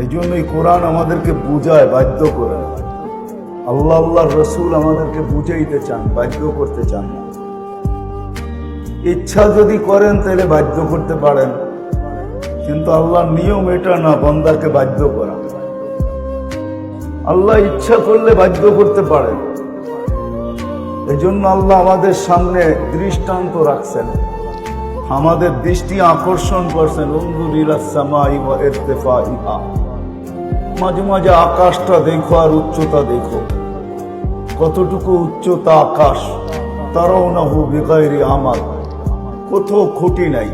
এই জন্যই কোরআন আমাদেরকে বুঝায়, বাধ্য করে। আল্লাহ আল্লাহর রসুল আমাদেরকে বুঝাইতে চান, বাধ্য করতে চান না। ইচ্ছা যদি করেন তাহলে বাধ্য করতে পারেন, কিন্তু আল্লাহর নিয়ম এটা না বান্দাকে বাধ্য করা। আল্লাহ ইচ্ছা করলে বাধ্য করতে পারেন। এই জন্য আল্লাহ আমাদের সামনে দৃষ্টান্ত রাখছেন, আমাদের দৃষ্টি আকর্ষণ করছেন। উনজুর ইলাস সামাই ওয়া ইরতিফাইহা, মাঝে মাঝে আকাশটা দেখো আর উচ্চতা দেখো, কতটুকু উচ্চতা আকাশ। তারাউনাহু বিগাইরি আমাল, কোথাও খুঁটি নাই।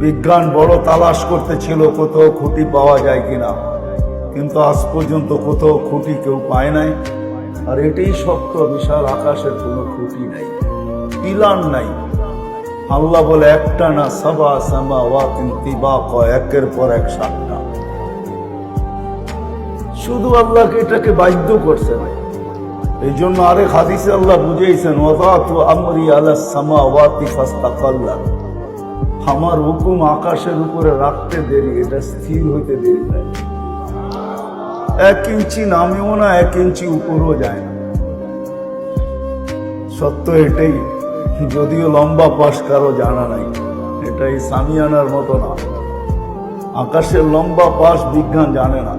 বিজ্ঞান বড় তালাশ করতেছিল কোথাও খুঁটি পাওয়া যায় কিনা, কিন্তু আজ পর্যন্ত কোথাও খুঁটি কেউ পায় নাই। আর এটাই সত্য, বিশাল আকাশের কোনো খুঁটি নাই, পিলার নাই। আল্লাহ বলে একটা না, সাবা সামাওয়াতিন তিবাকা, একের পর এক সাতটা। শুধু আল্লাহকে এটাকে বাধ্য করছেন। এই জন্য আরেক হাদিসে আল্লাহ বুঝেছেন, ওয়াদাতু আমরি আলাস সামাওয়াতি ফাস্তাকাল্লা, আমার হুকুম আকাশের উপরে রাখতে দেরি, এটা স্থির হইতে দেরি হয়। 1 ইঞ্চি নামেও না, 1 ইঞ্চি উপরও যায় না। সত্য এটাই, যদিও লম্বা পাশ কারো জানা নাই। এটাই সামিয়ানার মতো না, আকাশের লম্বা পাশ বিজ্ঞান জানে না।